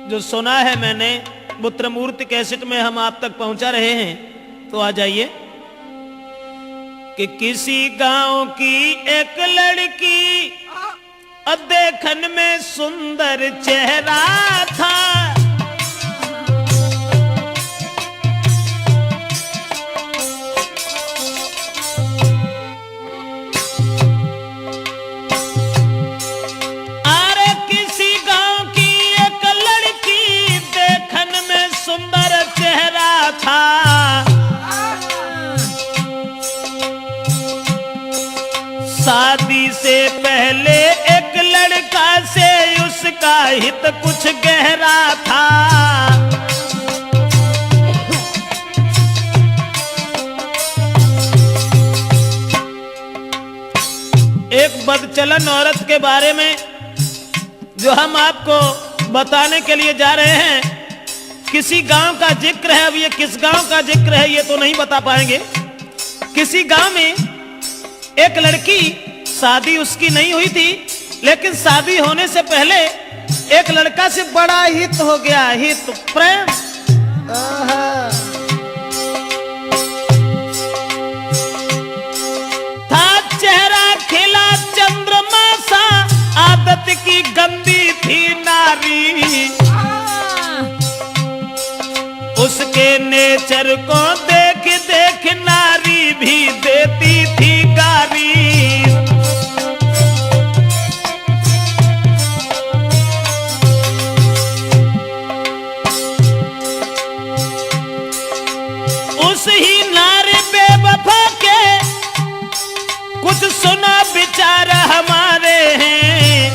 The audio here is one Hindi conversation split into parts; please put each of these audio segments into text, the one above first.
जो सुना है मैंने वो त्रिमूर्ति कैसेट में हम आप तक पहुंचा रहे हैं। तो आ जाइए कि किसी गांव की एक लड़की देखन में सुंदर चेहरा था। शादी से पहले एक लड़का से उसका हित कुछ गहरा था। एक बदचलन औरत के बारे में जो हम आपको बताने के लिए जा रहे हैं, किसी गांव का जिक्र है। अब ये किस गांव का जिक्र है ये तो नहीं बता पाएंगे। किसी गांव में एक लड़की, शादी उसकी नहीं हुई थी, लेकिन शादी होने से पहले एक लड़का से बड़ा हित हो गया, हित प्रेम। था चेहरा खिला चंद्रमा सा, आदत की गंदी थी नारी। उसके नेचर को देख देख नारी भी देती थी गारी। उस ही नारी बेवफा के कुछ सुना विचार हमारे हैं।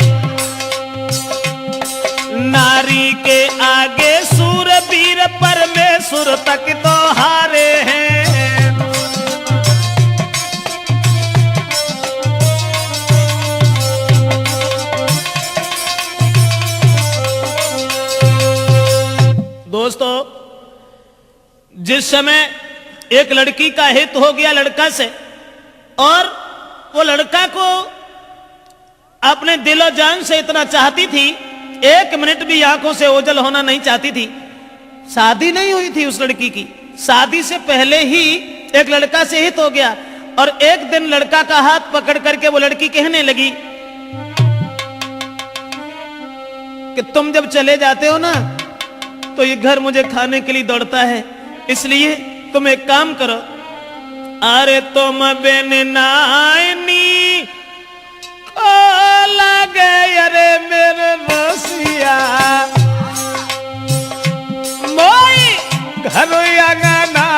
नारी के आगे सूरवीर परमेश्वर तक तो हारे हैं। दोस्तों, जिस समय एक लड़की का हित हो गया लड़का से, और वो लड़का को अपने दिलो जान से इतना चाहती थी, एक मिनट भी आंखों से ओझल होना नहीं चाहती थी। शादी नहीं हुई थी उस लड़की की, शादी से पहले ही एक लड़का से हित हो गया। और एक दिन लड़का का हाथ पकड़ करके वो लड़की कहने लगी कि तुम जब चले जाते हो ना तो ये घर मुझे खाने के लिए दौड़ता है, इसलिए तुम एक काम करो, अरे तुम बिन नानी को लगे अरे मेरे रसिया, मोई घर अंगना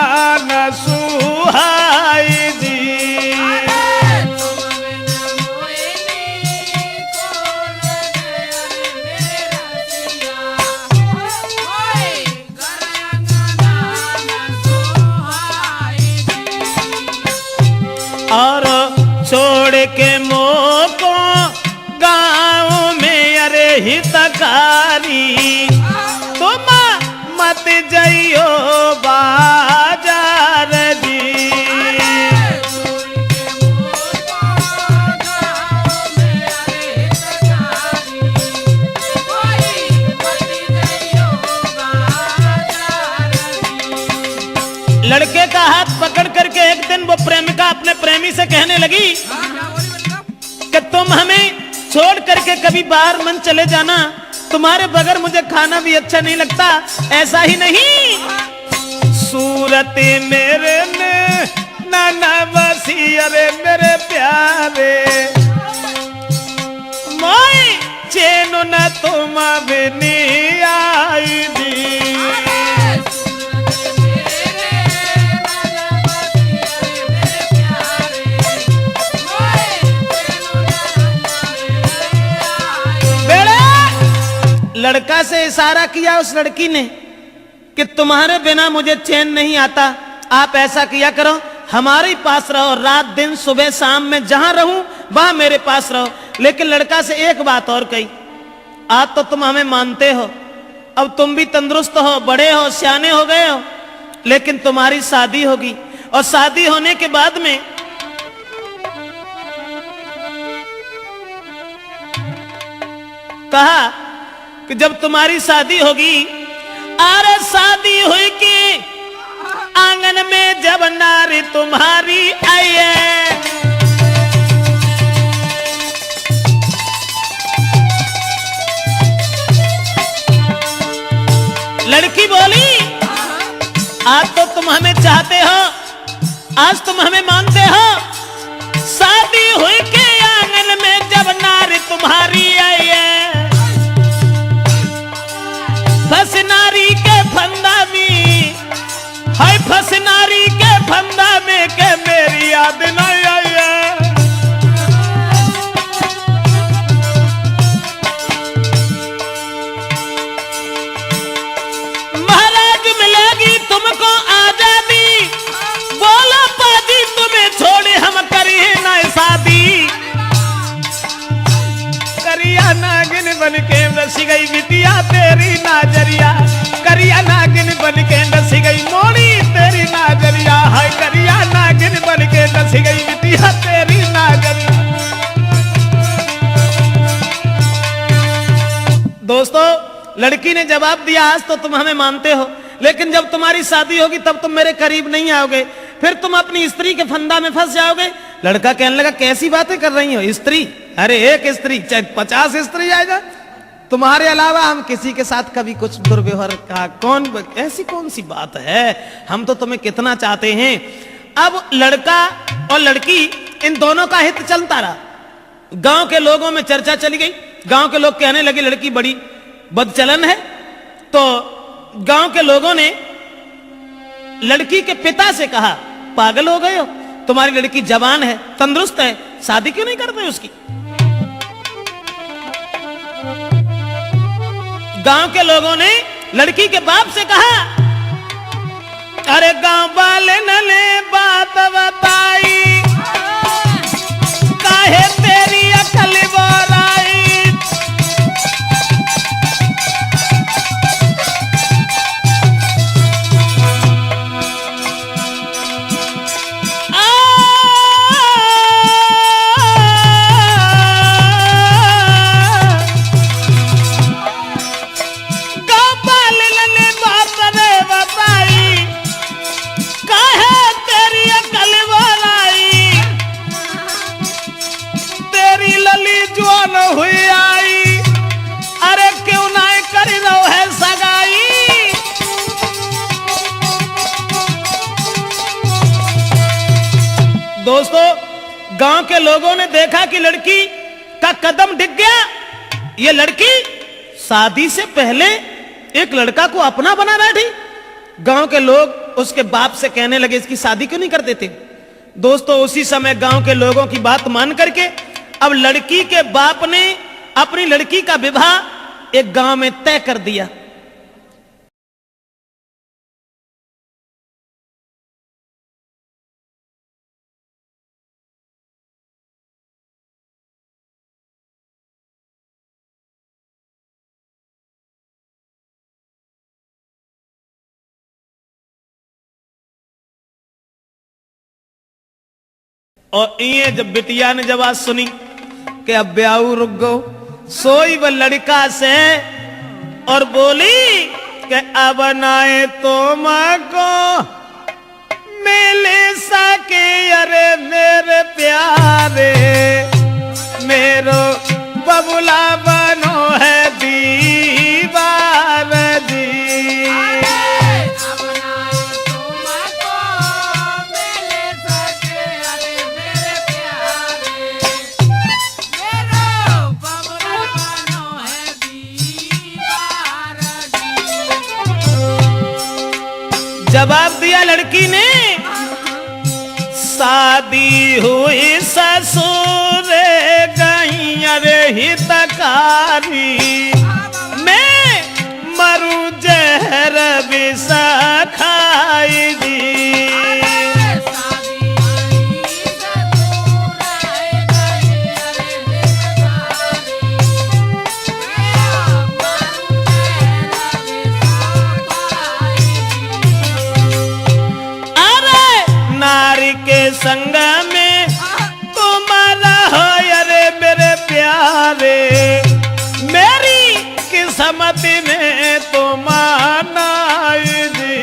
न सुहाई दी। और छोड़ के मोको गाँव में अरे हितकारी, तुम मत जाइयो बाजार जी। लड़के का हाथ पकड़ करके एक दिन वो प्रेमिका अपने प्रेमी से कहने लगी कि तुम हमें छोड़ करके कभी बाहर मन चले जाना, तुम्हारे बगैर मुझे खाना भी अच्छा नहीं लगता। ऐसा ही नहीं, सूरत मेरे ने नाना बसी अरे मेरे प्यारे, मोई चैन न तुम भी नहीं आई दी। लड़का से इशारा किया उस लड़की ने कि तुम्हारे बिना मुझे चैन नहीं आता, आप ऐसा किया करो, हमारे पास रहो, रात दिन सुबह शाम में जहां रहूं वहां मेरे पास रहो। लेकिन लड़का से एक बात और कही, आज तो तुम हमें मानते हो, अब तुम भी तंदुरुस्त हो, बड़े हो, सियाने हो गए हो, लेकिन तुम्हारी शादी होगी, और शादी होने के बाद में कहा कि जब तुम्हारी शादी होगी, अरे शादी हुई कि आंगन में जब नारी तुम्हारी आई है, लड़की बोली आज तो तुम हमें चाहते हो, आज तुम हमें मानते हो, शादी हुई के आंगन में जब नारी तुम्हारी आई है, फंस नारी के फंदा में, हाय फंस नारी के फंदा में के मेरी याद नहीं आई है। महाराज मिलेगी तुमको आजादी, बोला पाजी तुम्हें छोड़े हम करिए ना शादी, करिया नागिन बन के नसी गई बिटिया तेरी नाजरिया, करिया नागिन बन के नसी गई मोड़ी तेरी नाजरिया, हाय करिया नागिन बन के नसी गई बिटिया तेरी नाजरिया। दोस्तों लड़की ने जवाब दिया आज तो तुम हमें मानते हो, लेकिन जब तुम्हारी शादी होगी तब तुम मेरे करीब नहीं आओगे, फिर तुम अपनी स्त्री के फंदा में फंस जाओगे। लड़का कहने लगा कैसी बातें कर रही हो, स्त्री, अरे एक स्त्री चाहे 50 स्त्री आएगा, तुम्हारे अलावा हम किसी के साथ कभी कुछ दुर्व्यवहार का ऐसी कौन सी बात है, हम तो तुम्हें कितना चाहते हैं। अब लड़का और लड़की इन दोनों का हित चलता रहा, गांव के लोगों में चर्चा चली गई, गांव के लोग कहने लगे लड़की बड़ी बदचलन है, तो गांव के लोगों ने लड़की के पिता से कहा पागल हो गए हो, तुम्हारी लड़की जवान है, तंदुरुस्त है, शादी क्यों नहीं करते उसकी। गांव के लोगों ने लड़की के बाप से कहा अरे गांव वाले ने बात बताई, काहे तेरी अकल बोलाई, हुई आई, अरे क्यों ना कर रहो है सगाई। दोस्तों गांव के लोगों ने देखा कि लड़की का कदम डिग गया, ये लड़की शादी से पहले एक लड़का को अपना बना बैठी। गांव के लोग उसके बाप से कहने लगे इसकी शादी क्यों नहीं कर देते। दोस्तों उसी समय गांव के लोगों की बात मान करके अब लड़की के बाप ने अपनी लड़की का विवाह एक गांव में तय कर दिया। और ये जब बिटिया ने जब आज सुनी कि अब ब्याह रुक गो, सोई वो लड़का से और बोली कि अब नाए तुमको मिल सके, अरे मेरे प्यारे मेरो बबुला बनो है दीवार जी। जवाब दिया लड़की ने शादी हुई ससुर गई अरे हितकारी, मैं मरू जहर विष खाई दी। संग में तुम्हारा हो अरे मेरे प्यारे, मेरी किस्मत रमती में तो मानाई जी।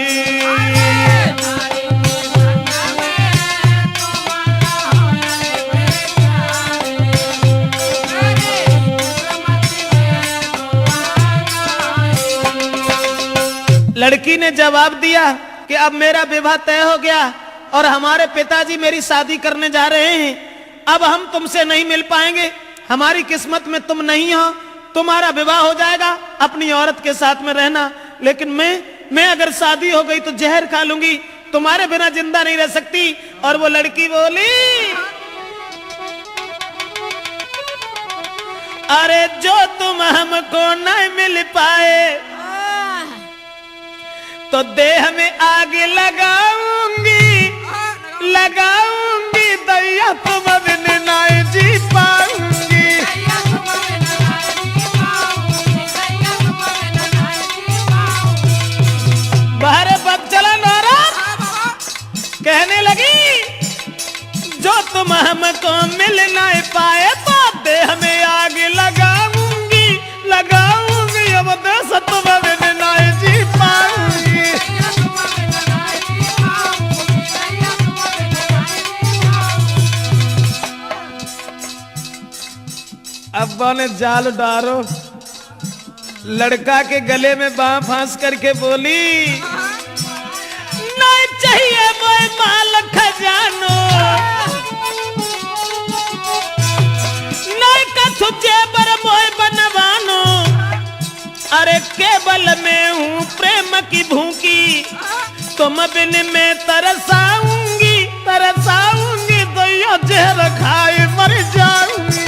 लड़की ने जवाब दिया कि अब मेरा विवाह तय हो गया और हमारे पिताजी मेरी शादी करने जा रहे हैं, अब हम तुमसे नहीं मिल पाएंगे, हमारी किस्मत में तुम नहीं हो, तुम्हारा विवाह हो जाएगा, अपनी औरत के साथ में रहना, लेकिन मैं अगर शादी हो गई तो जहर खा लूंगी, तुम्हारे बिना जिंदा नहीं रह सकती। और वो लड़की बोली, अरे जो तुम हमको नहीं मिल पाए तो देह में आग लगाऊंगी, लगाऊंगी, दैया तुम बिन नहीं जी पाऊंगी। बाहर पग चला नारा कहने लगी, जो तुम हमको मिल नहीं पाए तो देह में आग लगाऊंगी, लगाऊंगी, अब देश तुम बिन नहीं जी पाऊंगी। अब्बा ने जाल डारो, लड़का के गले में बांह फांस करके बोली, नहीं चाहिए मोए माल खजानो, नहीं कछु जेबर मोए बनवानो, अरे केवल मैं हूँ प्रेम की भूखी, तुम बिन में तरसाऊंगी, तरसाऊंगी, दैया जहर खाए मर जाऊंगी।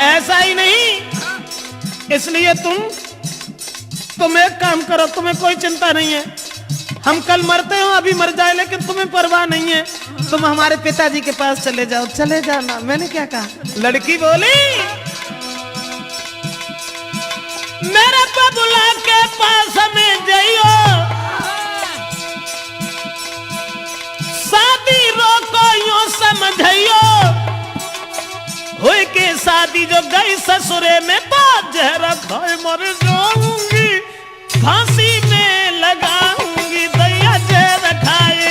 ऐसा ही नहीं, इसलिए तुम एक काम करो, तुम्हें कोई चिंता नहीं है, हम कल मरते हो, अभी मर जाए, लेकिन तुम्हें परवाह नहीं है, तुम हमारे पिताजी के पास चले जाओ, चले जाना, मैंने क्या कहा। लड़की बोली, मेरे बबुला के पास में जाइयो, शादी रोको यूं समझियो, हुई के शादी जो गई ससुरे में तो जहर खाए मर जाऊंगी, फांसी में लगाऊंगी, दैया जहर खाए।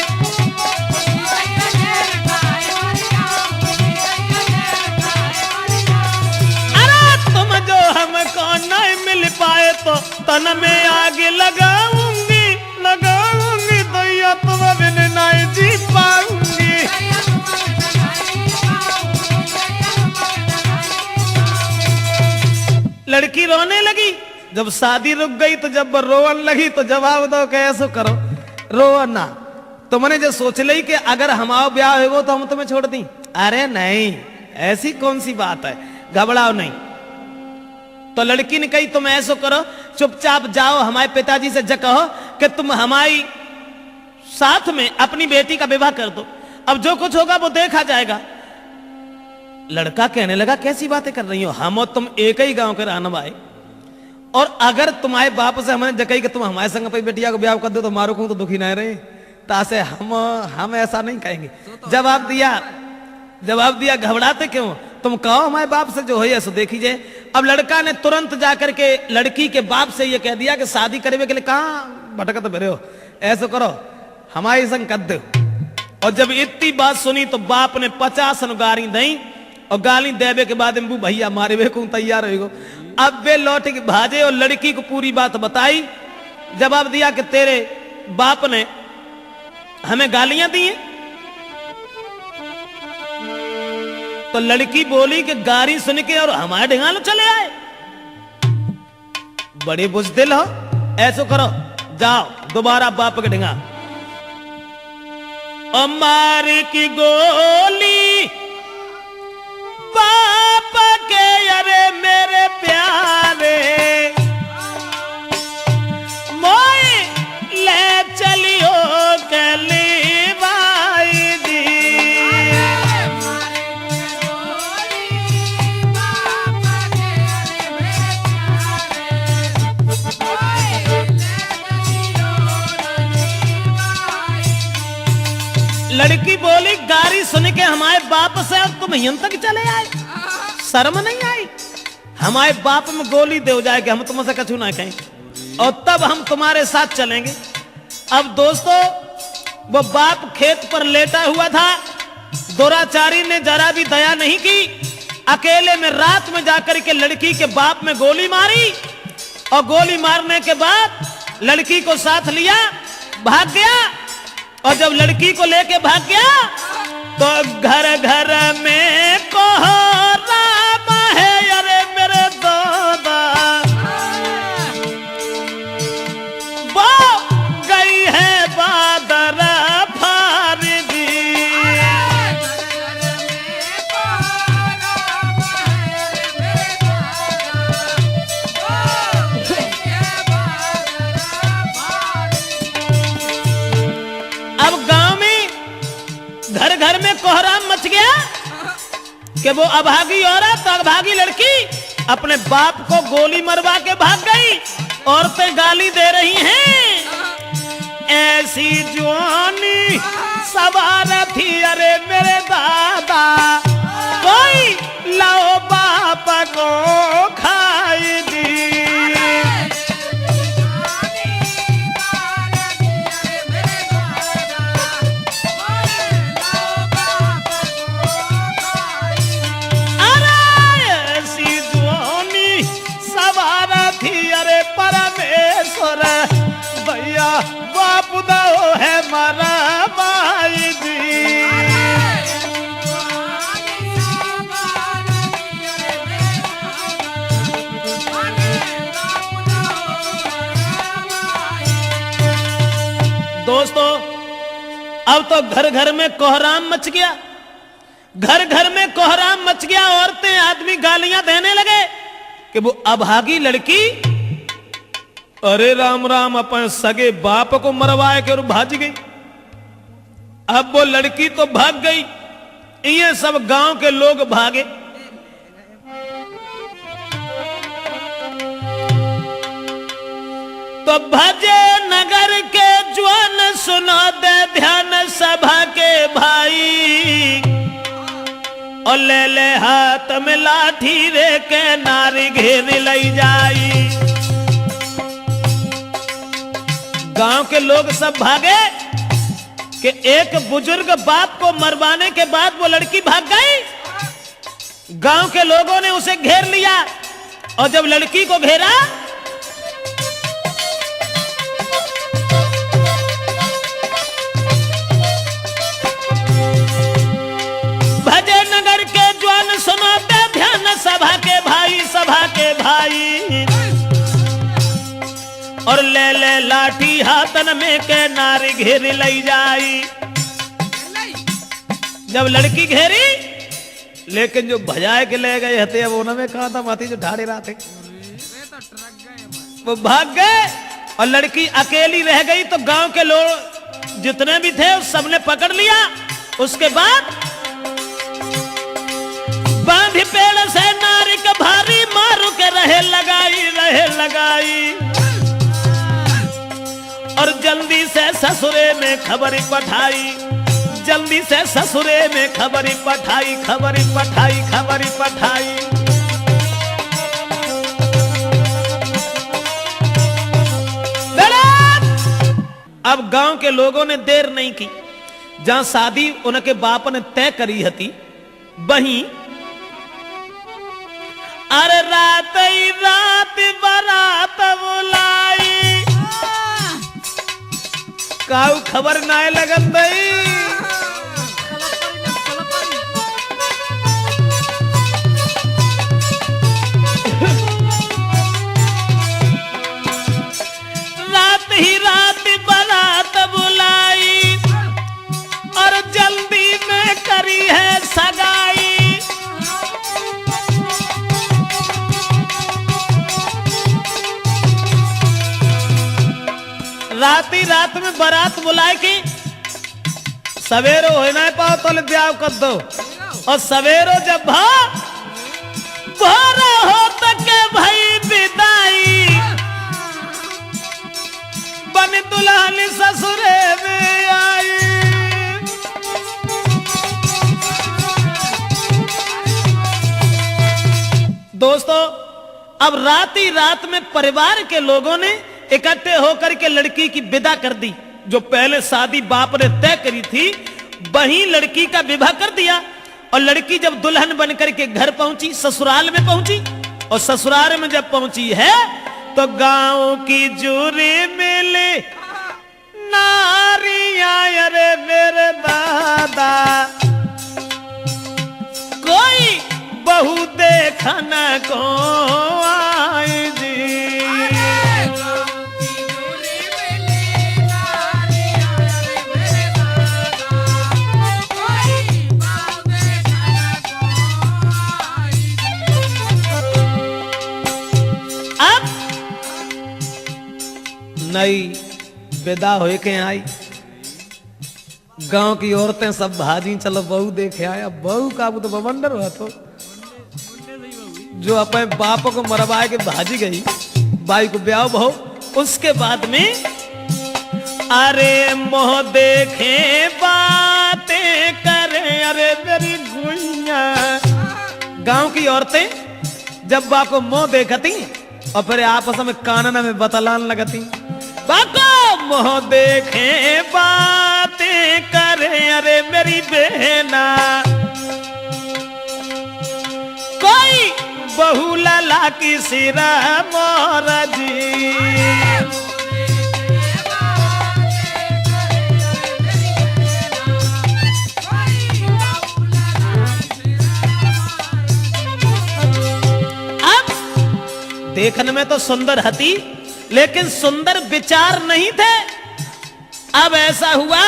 अरे तुम जो हमको नहीं मिल पाए तो तन में आग लगाऊंगी, लगाऊंगी, दैया तुम बिन नहीं जी पाऊंगी। लड़की रोने लगी, जब शादी रुक गई तो जब रोवन लगी तो जवाब दो कैसे करो, रो ना, तुमने जो सोच ली कि अगर हमारा ब्याह हो तो हम तुम्हें छोड़ दी, अरे नहीं, ऐसी कौन सी बात है, घबराओ नहीं। तो लड़की ने कही तुम ऐसा करो, चुपचाप जाओ हमारे पिताजी से कहो कि तुम हमारी साथ में अपनी बेटी का विवाह कर दो, अब जो कुछ होगा वो देखा जाएगा। लड़का कहने लगा कैसी बातें कर रही हो, हम और तुम एक ही गांव के रहने वाले, और अगर तुम्हारे बाप से हमने जकई कि तुम हमारे संग अपनी बेटिया को ब्याह कर दो तो मारो को तो दुखी ना रहे, तासे हम ऐसा नहीं कहेंगे। जवाब दिया घबराते क्यों, तुम कहो हमारे बाप से जो है सो देखी जाए। अब लड़का ने तुरंत जाकर के लड़की के बाप से ये कह दिया कि शादी करने के लिए कहाँ भटकत भरे हो, ऐसा करो हमारे संग कर दो। और जब इतनी बात सुनी तो बाप ने 50 गाली दी, और गाली देवे के बाद इम्बू भैया मारे वे को तैयार हो। अब वे लौट के भाजे और लड़की को पूरी बात बताई, जवाब दिया कि तेरे बाप ने हमें गालियां दी हैं। तो लड़की बोली कि गाली सुन के और हमारे ढिंगाल चले आए, बड़े बुजदिल हो, ऐसो करो जाओ दोबारा बाप के ढिंगा और मार की गोली बाप के, अरे मेरे प्यारे मोए ले चलियो कली भाई जी। लड़की बोली गाली सुन के हमारे बाप से और तुम यहां तक चले आए, शर्म नहीं आई? हमारे बाप में गोली दे जाए कि हम तुमसे कछु ना कहें, और तब हम तुम्हारे साथ चलेंगे। अब दोस्तों, वो बाप खेत पर लेटा हुआ था, दुराचारी ने जरा भी दया नहीं की, अकेले में रात में जाकर के लड़की के बाप में गोली मारी, और गोली मारने के बाद लड़की को साथ लिया, भाग गया। और जब लड़की को लेके भाग गया तो घर घर में कोहराम है, अरे मेरे दादा वो गई है बादर फारदी। अब गांव में घर घर में कोहराम मच गया कि वो अभागी औरत, अभागी लड़की अपने बाप को गोली मरवा के भाग गई। औरतें गाली दे रही हैं, ऐसी जवानी सवार थी, अरे मेरे दादा कोई लाओ बाप को खाई दी। परमेश्वर भैया बाप दो है मारा माई दी। दोस्तों, अब तो घर घर में कोहराम मच गया, घर घर में कोहराम मच गया। औरतें आदमी गालियां देने लगे कि वो अभागी लड़की, अरे राम राम, अपन सगे बाप को मरवाए के और भाग गई। अब वो लड़की तो भाग गई, ये सब गांव के लोग भागे। तो भजे नगर के ज्वान सुनो दे ध्यान सभा के भाई, और ले ले हाथ में लाठी रे के नारी घेर लई जाई। गांव के लोग सब भागे कि एक बुजुर्ग बाप को मरवाने के बाद वो लड़की भाग गई। गांव के लोगों ने उसे घेर लिया, और जब लड़की को घेरा भजे नगर के ज्वान सुनाते ध्यान सभा के भाई, सभा के भाई, और ले ले लाठी हाथन में के नारी घेर लई जाई। जब लड़की घेरी, लेकिन जो भजाए के ले गए हते वो उनमें कहा था माती जो ढाड़े रहा थे, वो भाग गए और लड़की अकेली रह गई। तो गांव के लोग जितने भी थे उस सबने पकड़ लिया। उसके बाद बांधी पेड़ से नारी का भारी मारू के रहे लगाई, और जल्दी से ससुरे में खबरी पठाई, जल्दी से ससुरे में खबरी पठाई। अब गांव के लोगों ने देर नहीं की, जहां शादी उनके बाप ने तय करी हती, वहीं अरे रात ही रात बारात बुलाई, काऊ खबर नाय लगन दई। रात ही रात बारात बुलाई, और जल्दी में करी है सगाई। रात में बारात बुलाए कि सवेरो हो ना पाओ तो ब्याह कर दो, और सवेरो जब भोर हो तक भाई विदाई, बन दुल्हन ससुरे में आई। दोस्तों, अब रात ही रात में परिवार के लोगों ने इकट्ठे होकर के लड़की की विदा कर दी। जो पहले शादी बाप ने तय करी थी, वहीं लड़की का विवाह कर दिया। और लड़की जब दुल्हन बनकर के घर पहुंची, ससुराल में पहुंची, और ससुराल में जब पहुंची है तो गांव की जूरी मिली नारियां, अरे मेरे दादा कोई बहू देखन को आई जी। अब नई विदा होए के आई, गांव की औरतें सब भाजी चलो बहू देखे आया। बहू का तो बवंडर हुआ तो जो अपने बाप को मरवाए के भाजी गई, भाई को ब्याह बहू। उसके बाद में अरे मोह देखे बातें करे, अरे मेरी गुइया। गांव की औरतें जब बाप को मोह देखती और फिर आपस में कानन में बतलान लगती, बाको मोह देखे बातें करे, अरे मेरी बहना कोई बहू लाला की सिरा मोरा जी। अब देखने में तो सुंदर हती, लेकिन सुंदर विचार नहीं थे। अब ऐसा हुआ,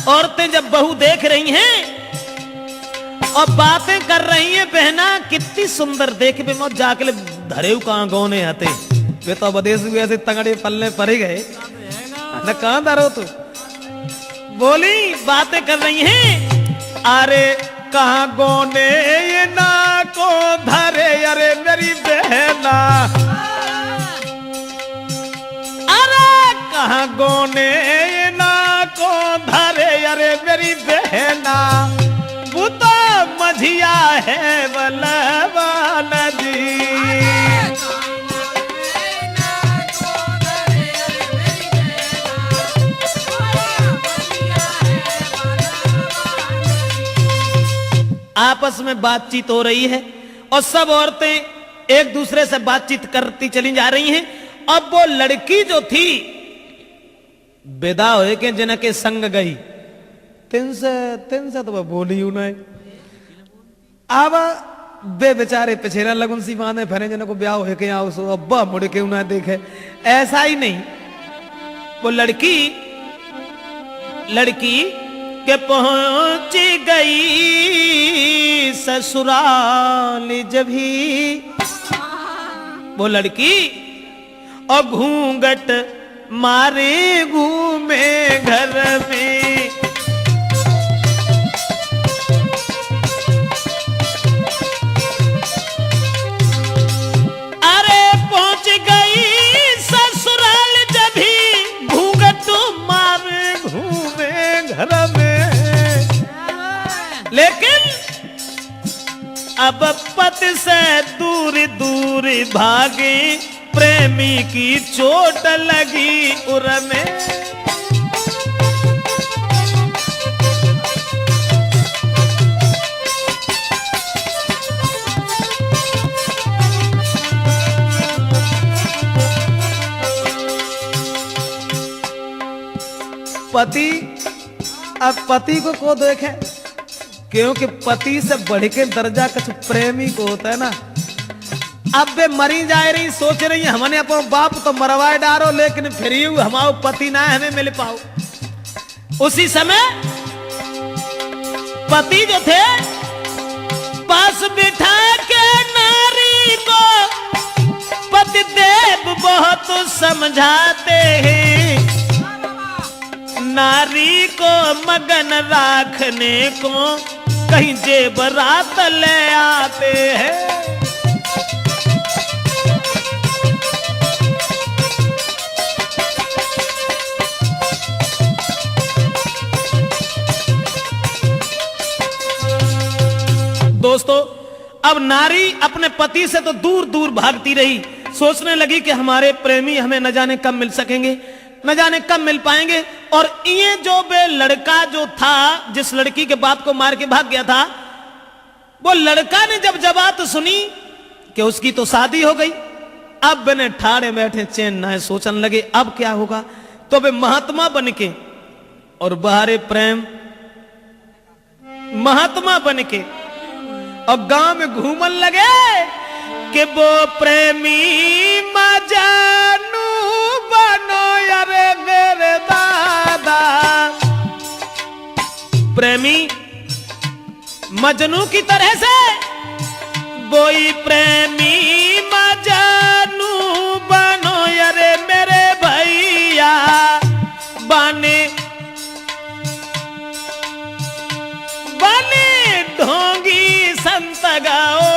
औरतें जब बहू देख रही हैं और बातें कर रही हैं, बहना कितनी सुंदर देख बे मौत जाके धरे कहां गौने हते वे तो विदेश भी ऐसे तंगड़े पल्ले पड़े गए न, कहां धरो तू। बोली बातें कर रही हैं, अरे कहां गौने ये ना को धरे, अरे मेरी बहना कहां गौने ना को धरे, अरे मेरी बहना वो तो मझिया है बलवान जी। आपस में बातचीत हो रही है और सब औरतें एक दूसरे से बातचीत करती चली जा रही हैं। अब वो लड़की जो थी विदा होए के जिनके संग गई, तिन से तो वह बोली हूं नहीं। अब बे बेचारे पिछेरा लगुन सी माने फरे जन को ब्याह होए के आओ सो अब्बा मुड़ के उन्हें देखे। ऐसा ही नहीं, वो लड़की के पहुंची गई ससुराल जब ही वो लड़की और घूंघट मारे घूमे घर में। अरे पहुंच गई ससुराल जब ही घूंघट मारे घूमे घर में। लेकिन अब पति से दूर दूर भागे, प्रेमी की चोट लगी उर में। पति अब पति को देखे, क्योंकि पति से बढ़ के दर्जा कुछ प्रेमी को होता है ना। अब वे मरी जा रही, सोच रही है हमने अपना बाप तो मरवाए डारो, लेकिन फिर हमारा पति ना हमें मिल पाओ। उसी समय पति जो थे पास बिठा के नारी को पति देव बहुत समझाते हैं, नारी को मगन रखने को कहीं जेबरात ले आते हैं। दोस्तों अब नारी अपने पति से तो दूर दूर भागती रही, सोचने लगी कि हमारे प्रेमी हमें न जाने कब मिल सकेंगे, न जाने कब मिल पाएंगे। और ये जो बे लड़का जो था, जिस लड़की के बाप को मार के भाग गया था, वो लड़का ने जब बात सुनी कि उसकी तो शादी हो गई, अब बने ठाड़े बैठे चैन ना है, सोचने लगे अब क्या होगा। तो वे महात्मा बनके और बहारे प्रेम महात्मा बनके और गांव में घूमन लगे कि वो प्रेमी मजनू बनो यारे मेरे दादा। प्रेमी मजनू की तरह से वही प्रेमी मजनू बनो यारे मेरे भैया। बने बने ढोंगी संत गाओ